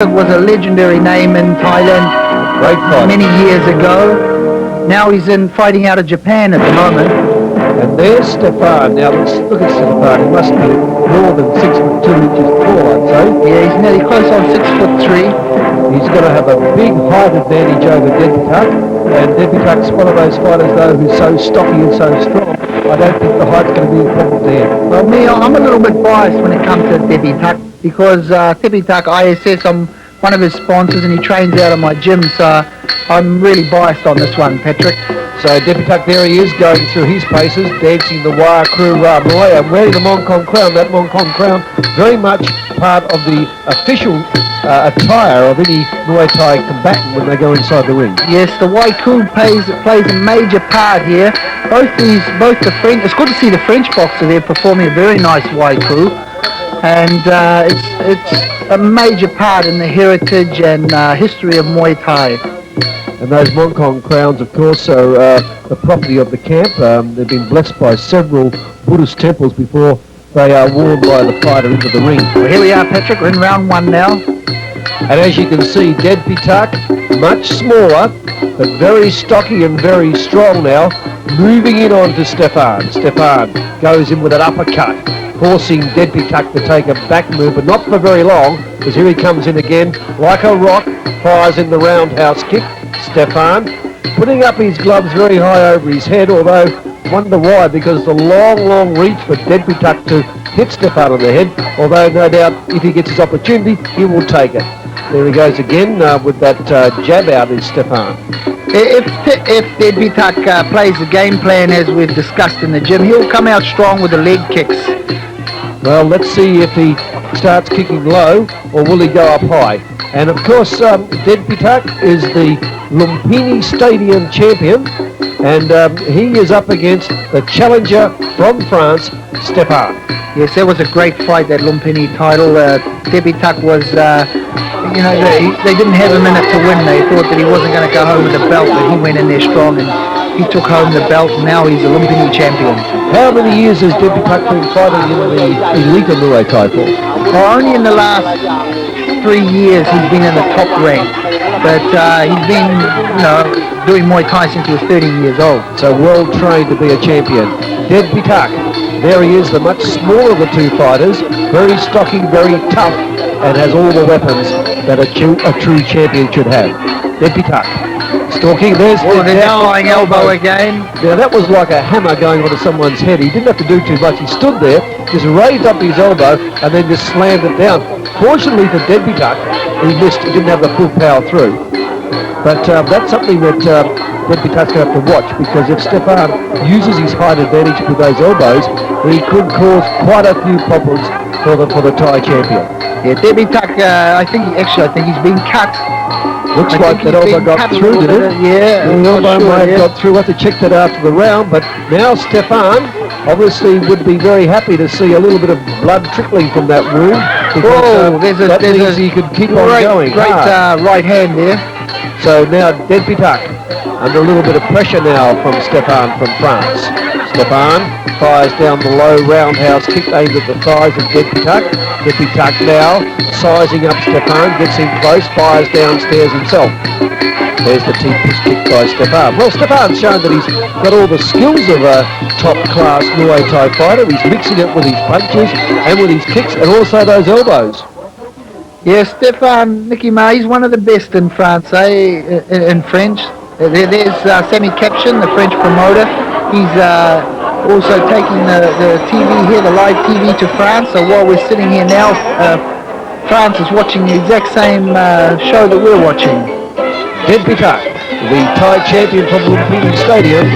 Was a legendary name in Thailand many years ago. Now he's fighting out of Japan at the moment. And there's Stephan. Now let's look at Stephan. He must be more than 6'2" tall, I'd say. Yeah, he's nearly close on 6'3". He's going to have a big height advantage over Dejpitak. And Dejpitak's one of those fighters, though, who's so stocky and so strong. I don't think the height's going to be a problem to him. Well, me, I'm a little bit biased when it comes to Dejpitak, because Dejpitak ISS, I'm one of his sponsors and he trains out of my gym, so I'm really biased on this one, Patrick. So Dejpitak, there he is, going through his paces, dancing the wire crew Muay, and wearing the Mong Kong crown. That Mong Kong crown, very much part of the official attire of any Muay Thai combatant when they go inside the ring. Yes, the Waiku plays a major part here. Both the French, it's good to see the French boxer there performing a very nice Waiku. And it's a major part in the heritage and history of Muay Thai. And those Mong Kong crowns, of course, are the property of the camp. They've been blessed by several Buddhist temples before they are worn by the fighter into the ring. Well, here we are, Patrick. We're in round one now. And as you can see, Dejpitak, much smaller, but very stocky and very strong now, moving in onto Stephan. Stephan goes in with an uppercut, forcing Dejpitak to take a back move, but not for very long, because here he comes in again, like a rock, fires in the roundhouse kick. Stephan putting up his gloves very high over his head, although wonder why, because the long reach for Dejpitak to hit Stephan on the head, although no doubt if he gets his opportunity, he will take it. There he goes again with that jab out is Stephan. If Dejpitak plays the game plan as we've discussed in the gym, he'll come out strong with the leg kicks. Well, let's see if he starts kicking low or will he go up high. And of course, Dejpitak is the Lumpini Stadium champion, and he is up against the challenger from France, Stephan. Yes, that was a great fight, that Lumpini title. Dejpitak was, they didn't have him in it to win. They thought that he wasn't going to go home with the belt, but he went in there strong and he took home the belt, and now he's a Lumpini champion. How many years has Dejpitak been fighting in the elite of Muay Thai for? Well, only in the last 3 years he's been in the top rank, but he's been, doing Muay Thai since he was 13 years old. So well trained to be a champion. Dejpitak, there he is, the much smaller of the two fighters, very stocky, very tough, and has all the weapons that a true champion should have. Dejpitak, stalking, there's the flying elbow again. Now that was like a hammer going onto someone's head. He didn't have to do too much. He stood there, just raised up his elbow, and then just slammed it down. Fortunately for Dejpitak, he missed. He didn't have the full power through. But that's something that Dejpitak's going to have to watch, because if Stephan uses his height advantage with those elbows, he could cause quite a few problems for the Thai champion. Yeah, Dejpitak, I think he's been cut. Looks like that elbow got through, did it? Yeah. The elbow may have got through. We'll have to check that after the round. But now Stephan obviously would be very happy to see a little bit of blood trickling from that wound. That means he could keep on going. Great right hand there. So now Dejpitak under a little bit of pressure now from Stephan from France. Stephan fires down the low roundhouse kick aimed at the thighs of Dejpitak. Dejpitak now sizing up Stephan, gets him close, fires downstairs himself. There's the T-push kick by Stephan. Well, Stephan's shown that he's got all the skills of a top-class Muay Thai fighter. He's mixing it with his punches and with his kicks and also those elbows. Yes, Stephan Nikema, he's one of the best in France, in French. There's Sammy Caption, the French promoter. He's also taking the TV here, the live TV to France. So while we're sitting here now, France is watching the exact same show that we're watching. Dejpitak, the Thai champion from Lumpini Stadium,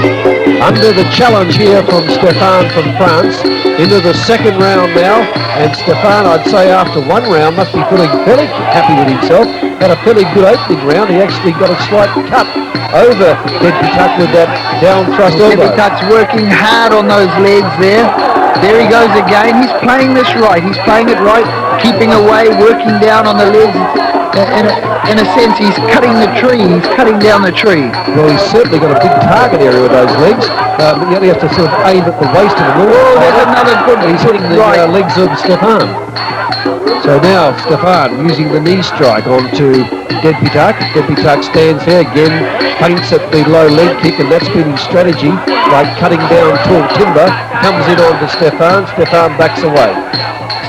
under the challenge here from Stephan from France, into the second round now, and Stephan, I'd say after one round, must be feeling fairly happy with himself. Had a fairly good opening round. He actually got a slight cut over Dejpitak with that down thrust elbow. Dejpitak's working hard on those legs there. There he goes again. He's playing this right. He's playing it right, keeping away, working down on the legs. in a sense, he's cutting the tree. He's cutting down the tree. Well, he's certainly got a big target area with those legs. But you only have to sort of aim at the waist of the ball. Oh, there's another good. He's hitting the legs of Stephan. So now Stephan using the knee strike onto Dejpitak. Dejpitak stands there again, paints at the low leg kick, and that's been his strategy, like cutting down tall timber. Comes in onto Stephan. Stephan backs away.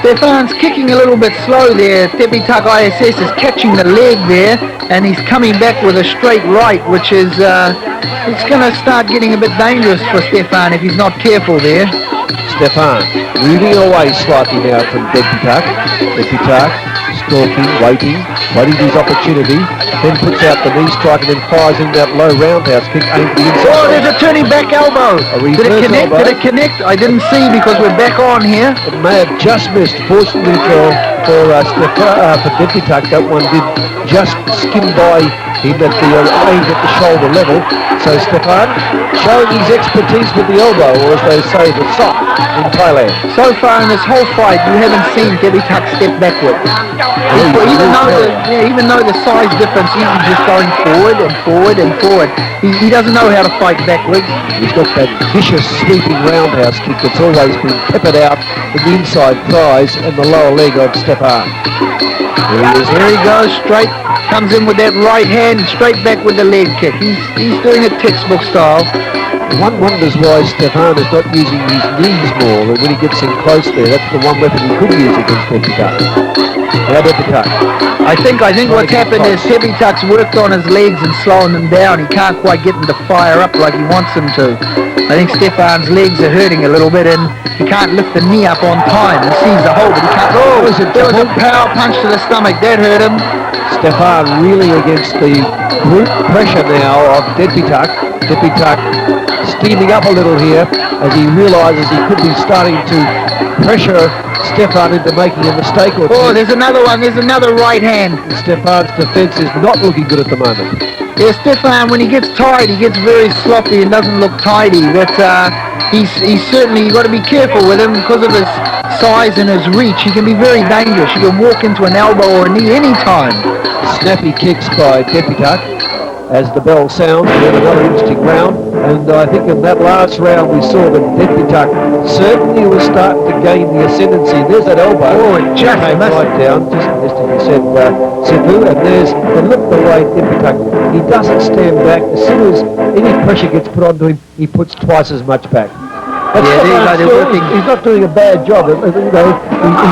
Stephan's kicking a little bit slow there. Dejpitak ISS is catching the leg there, and he's coming back with a straight right, which is it's going to start getting a bit dangerous for Stephan if he's not careful there. Stephan moving away slightly now from Dejpitak. Dejpitak stalking, waiting for his opportunity, then puts out the knee strike and then fires in that low roundhouse kick aimed at the inside. Oh, there's a turning back elbow. Did it connect? Elbow. Did it connect? I didn't see because we're back on here. It may have just missed. Fortunately for Dejpitak, that one did just skim by him at the aimed at the shoulder level. So Stephan showing his expertise with the elbow, or as they say, the sock in Thailand. So far in this whole fight, you haven't seen Dejpitak step backwards. Even though the size difference, he's just going forward and forward and forward. He doesn't know how to fight backwards. He's got that vicious sweeping roundhouse kick that's always been peppered out in the inside thighs and the lower leg of Stephan. Here he goes, straight, comes in with that right hand, straight back with the leg kick. He's doing it textbook style. One wonders why Stephan is not using his knees more, and when he gets in close there, that's the one weapon he could use against Dejpitak. Now Dejpitak. I think what's happened is Dejpitak's worked on his legs and slowing them down. He can't quite get them to fire up like he wants them to. I think Stephan's legs are hurting a little bit, and he can't lift the knee up on time. He sees the hole, but he can't. Oh, there was a power punch to the stomach. That hurt him. Stephan really against the brute pressure now of Dejpitak. Dejpitak steaming up a little here as he realises he could be starting to pressure Stephan into making a mistake or two. Oh, there's another one. There's another right hand. Stephan's defence is not looking good at the moment. Yeah, Stephan, when he gets tired, he gets very sloppy and doesn't look tidy. But he's certainly, you've got to be careful with him because of his size and his reach. He can be very dangerous. You can walk into an elbow or a knee any time. Snappy kicks by Dejpitak as the bell sounds. We have another interesting round, and I think in that last round we saw that Dejpitak certainly was starting to gain the ascendancy. There's that elbow. Oh, it just came right down, just missed it, he said, Sifu, and there's the lift away Dejpitak. He doesn't stand back. As soon as any pressure gets put onto him, he puts twice as much back. He's not doing a bad job. You know,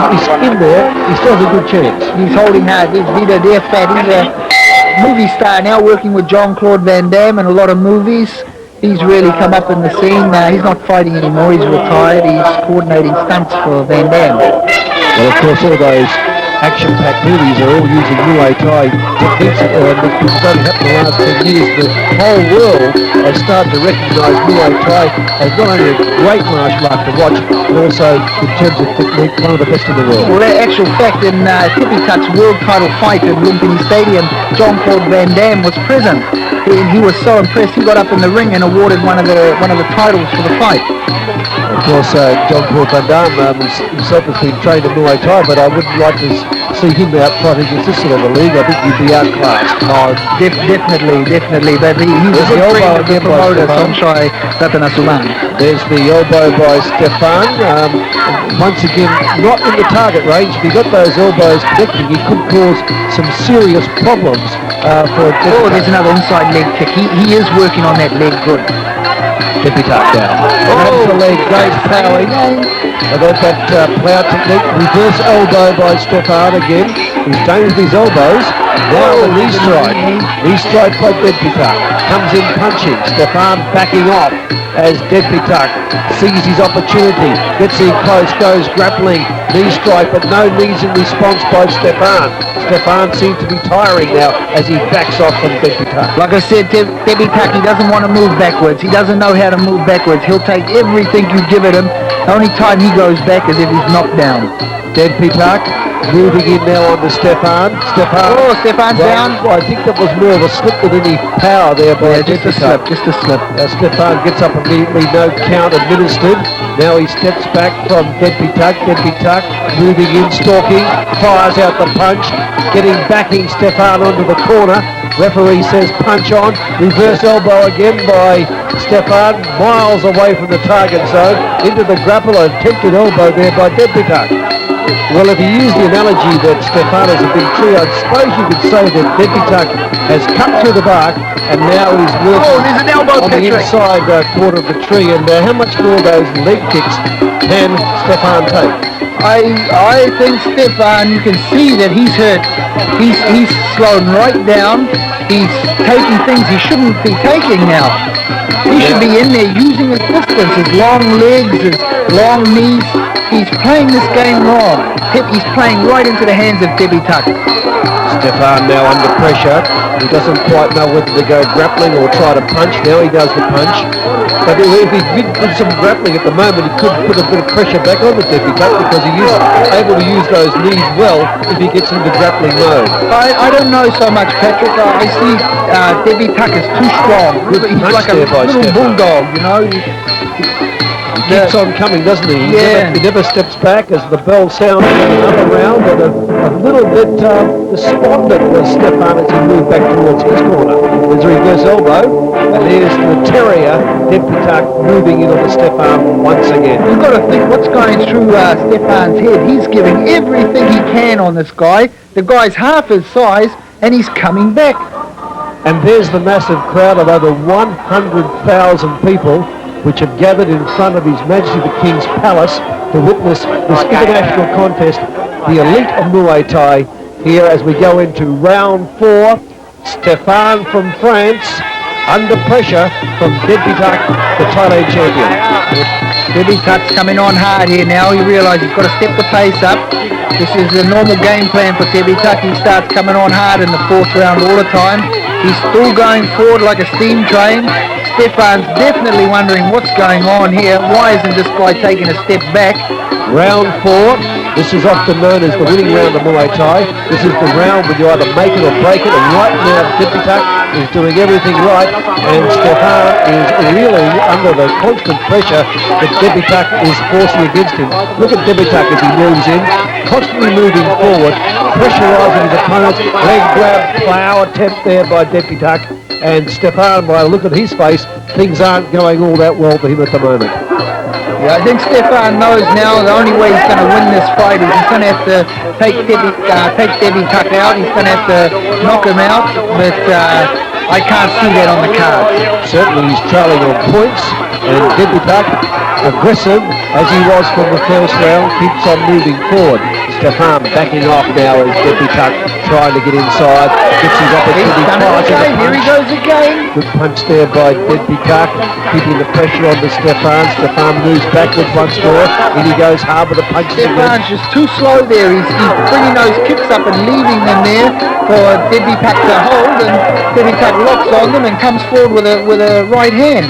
he's in there. He still has a good chance. He's holding hard. He's Vito Dearfat. He's a movie star now, working with Jean-Claude Van Damme in a lot of movies. He's really come up in the scene. He's not fighting anymore. He's retired. He's coordinating stunts for Van Damme. Well, of course, all those action-packed movies are all using Muay Thai techniques. It's only happened in the last 10 years. The whole world has started to recognise Muay Thai as not only a great martial art to watch, but also, in terms of technique, one of the best in the world. Well, the actual fact, in Dejpitak's world title fight at Lumpini Stadium, Jean-Claude Van Damme was present. He was so impressed, he got up in the ring and awarded one of the titles for the fight. Of course, Jean-Claude Van Damme himself has been trained in Muay Thai, but I wouldn't like to see him out fighting against this sort of a league. I think he'd be outclassed. Oh, definitely. But he was the elbow of the promoter, Somchai Ratanasuman. There's the elbow by Stephan. Once again, not in the target range. If he got those elbows connecting, he could cause some serious problems for Dejpitak. Oh, there's another inside leg kick. He is working on that leg good. Dejpitak down. Oh, the leg goes powering. About that plow technique. Reverse elbow by Stephan again. He's done with his elbows. Now the knee strike. Knee strike by Dejpitak. Comes in punching. Stephan backing off as Dejpitak sees his opportunity. Gets in close, goes grappling. Knee strike, but no knees in response by Stephan. Stephan seems to be tiring now as he backs off from Dejpitak. Like I said, Dejpitak, he doesn't want to move backwards. He doesn't know how going to move backwards. He'll take everything you give it him. The only time he goes back is if he's knocked down. Dejpitak moving in now on to Stephan. Oh, Stephan's down. Well, I think that was more of a slip than any power there by Dejpitak. Just a slip. Stephan gets up immediately, no count administered. Now he steps back from Dejpitak. Dejpitak moving in, stalking, fires out the punch, backing Stephan onto the corner. Referee says punch on. Reverse elbow again by Stephan, miles away from the target zone, into the grapple, attempted elbow there by Dejpitak. Well, if you use the analogy that Stephan is a big tree, I suppose you could say that Dejpitak has cut through the bark and now he's working there's an elbow, on the inside corner of the tree. And how much more of those leg kicks can Stephan take? I think Stephan, you can see that he's hurt. He's slowed right down. He's taking things he shouldn't be taking now. He should be in there using his distance, his long legs, his long knees. He's playing this game wrong. He's playing right into the hands of Dejpitak. Stephan now under pressure. He doesn't quite know whether to go grappling or try to punch. Now he does the punch. But if he did some grappling at the moment, he could put a bit of pressure back on the Dejpitak because he's able to use those knees well if he gets into grappling mode. I don't know so much, Patrick. I see Dejpitak is too strong. He's like a little bulldog, you know. He keeps on coming, doesn't he? He never steps back as the bell sounds another round, and a little bit despondent was Stephan as he moved back towards his corner. There's a reverse elbow, and there's the terrier, Dejpitak, moving in on the Stephan once again. You've got to think what's going through Stephan's head. He's giving everything he can on this guy. The guy's half his size, and he's coming back. And there's the massive crowd of over 100,000 people which have gathered in front of His Majesty the King's Palace to witness this international contest, the elite of Muay Thai, here as we go into round 4. Stephan from France, under pressure from Dejpitak, the Thailand champion. Dejpitak's coming on hard here now. He realises he's got to step the pace up. This is a normal game plan for Dejpitak. He starts coming on hard in the 4th round all the time. He's still going forward like a steam train. Stephan's definitely wondering what's going on here. Why isn't this guy taking a step back? Round 4. This is often known as the winning round of Muay Thai. This is the round when you either make it or break it, and right now Dejpitak is doing everything right, and Stephan is really under the constant pressure that Dejpitak is forcing against him. Look at Dejpitak as he moves in, constantly moving forward, pressurising his opponent. Leg grab, plow attempt there by Dejpitak, and Stephan, by a look at his face, things aren't going all that well for him at the moment. Yeah, I think Stephan knows now the only way he's going to win this fight is he's going to have to take Dejpitak out. He's going to have to knock him out, but I can't see that on the card. Certainly he's trailing on points, and Dejpitak, aggressive as he was from the first round, keeps on moving forward. Stephan backing off now as Dejpitak trying to get inside, gets his opportunity. Here he goes again. Good punch there by Dejpitak, keeping the pressure on the Stephan. Stephan moves backwards once more. In he goes hard with the punches. Stephan's just too slow there. He's bringing those kicks up and leaving them there for Dejpitak to hold, and Dejpitak locks on them and comes forward with a right hand.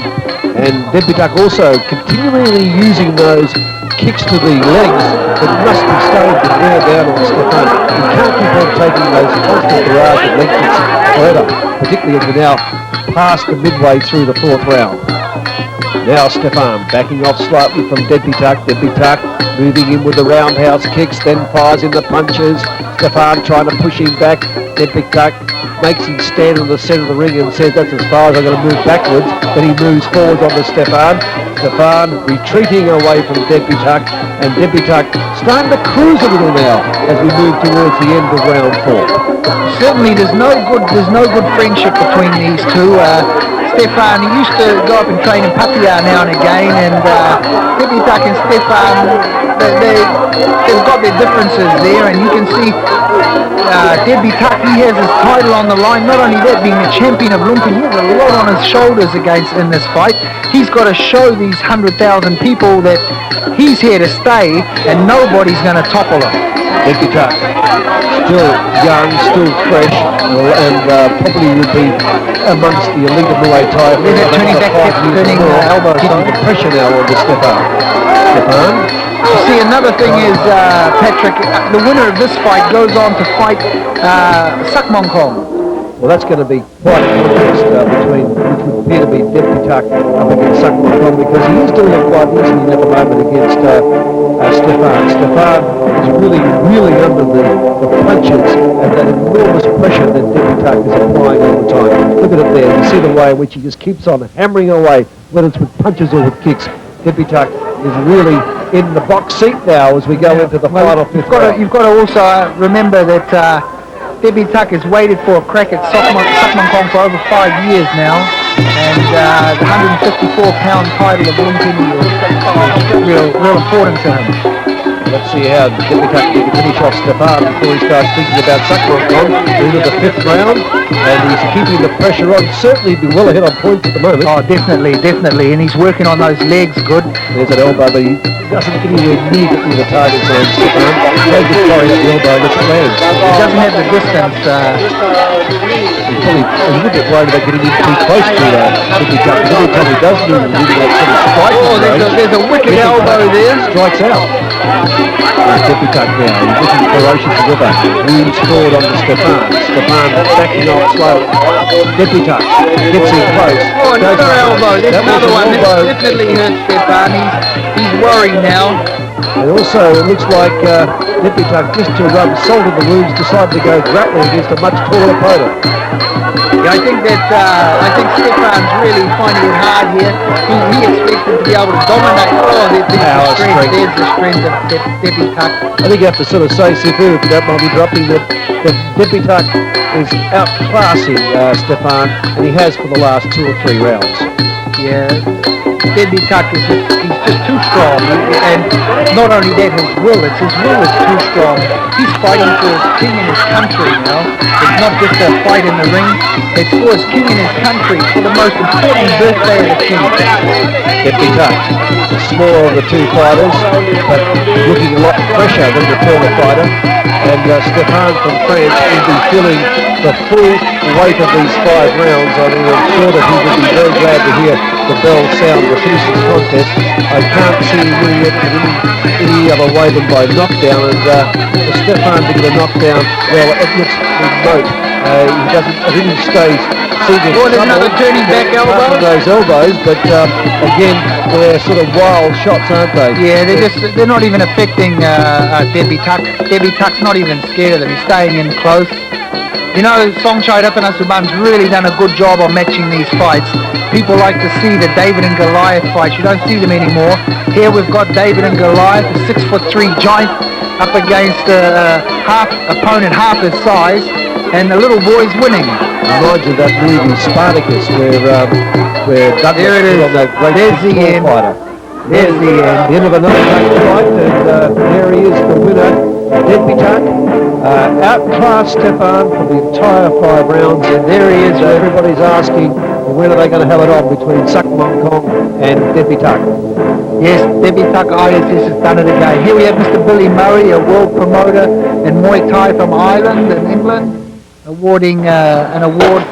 And Dejpitak also continually using those kicks to the legs that must be starting to wear down on Stephan. He can't keep on taking those constant barrage of leg kicks forever, particularly as we're now past the midway through the 4th round. Now Stephan backing off slightly from Dejpitak. Dejpitak moving in with the roundhouse kicks, then fires in the punches. Stephan trying to push him back. Dejpitak makes him stand in the centre of the ring and says that's as far as I'm going to move backwards. Then he moves forwards onto Stephan. Stephan retreating away from Dejpitak, and Dejpitak starting to cruise a little now as we move towards the end of round 4. Certainly there's no good friendship between these two. Stephan, he used to go up and train in Pattaya now and again, and Dejpitak and Stephan, they've got their differences there, and you can see Dejpitak, he has his title on the line. Not only that, being the champion of Lumpur, he has a lot on his shoulders in this fight. He's got to show these 100,000 people that he's here to stay, and nobody's going to topple him. Dejpitak Still young, still fresh, and probably would be amongst the elite of Muay Thai. They're turning back, turning elbow side. The pressure now on the Stephan. You see, another thing is, Patrick, the winner of this fight goes on to fight Sakmon Kong. Well, that's going to be quite a contest between, which would appear to be Dejpitak up against Sakmon Kong, because he is doing it quite easily at the moment against Stephan. Stephan is really under the punches and that enormous pressure that Dejpitak is applying all the time. Look at it there. You see the way in which he just keeps on hammering away, whether it's with punches or with kicks. Dejpitak is really in the box seat now as we go into the final fifth round. You've got to also remember that Dejpitak has waited for a crack at Sakmon Kong for over 5 years now, and the 154-pound title of Olympian is real important to him. Let's see how Dejpitak can finish off Stephan before he starts thinking about Sakmon Kong into the fifth round, and he's keeping the pressure on. Certainly be well ahead on points at the moment. Oh, definitely, and he's working on those legs good. There's an elbow, but he doesn't get anywhere near the target zone, Stephan. Very good throwing at the elbow, and it lands. He doesn't have the distance. He's a little bit worried about getting in too close to Dejpitak. Every time he does move, he's really that sort of strike. Oh, there's a wicked elbow there. Strikes out. Dejpitak now, he's looking ferocious as ever. Moves forward on to Stephan. Stephan backing off slowly. Dejpitak gets in close. Oh, another elbow. There's another one. This definitely hurts Stephan. He's worried now. And also, it looks like Dejpitak, just to rub salt in the wounds, decided to go grappling against a much taller opponent. Yeah, I think Stephan's really finding it hard here. He expected to be able to dominate. Oh, there's the strength of Dejpitak. I think you have to sort of say, Sifu, if you don't mind interrupting, that Dejpitak is outclassing Stephan, and he has for the last 2 or 3 rounds. Yeah, Dejpitak he's just too strong, and not only that, his will is too strong. He's fighting for his king in his country now. It's not just a fight in the ring, it's for his king in his country, for the most important birthday of the king. Dejpitak, the smaller of the 2 fighters, but looking a lot fresher than the taller fighter. And Stephan from France will be feeling the full weight of these 5 rounds. I mean, I'm sure that he will be very glad to hear the bell sound to finish this contest. I can't see him winning it any other way than by knockdown. And for Stephan to get a knockdown, well, it looks remote. I think he stays single. Oh, there's another turning back elbow. Those elbows, but again, they're sort of wild shots, aren't they? Yeah, they're not even affecting Dejpitak. Dejpitak's not even scared of them. He's staying in close. You know, Songchai Ratanasuban's really done a good job on matching these fights. People like to see the David and Goliath fights. You don't see them anymore. Here we've got David and Goliath, a 6'3" giant up against a opponent half his size, and the little boy's winning. Reminds you of that movie Spartacus, where Douglas there it is. On that great There's the end. Fighter. There's the end. The end of another great fight, and there he is, the winner, Dejpitak. Outclassed Stephan for the entire 5 rounds, and there he is. Everybody's asking when are they going to have it on between Sakmon Kong and Dejpitak. Yes, Dejpitak ISS has done it again. Here we have Mr. Billy Murray, a world promoter in Muay Thai from Ireland and England, awarding an award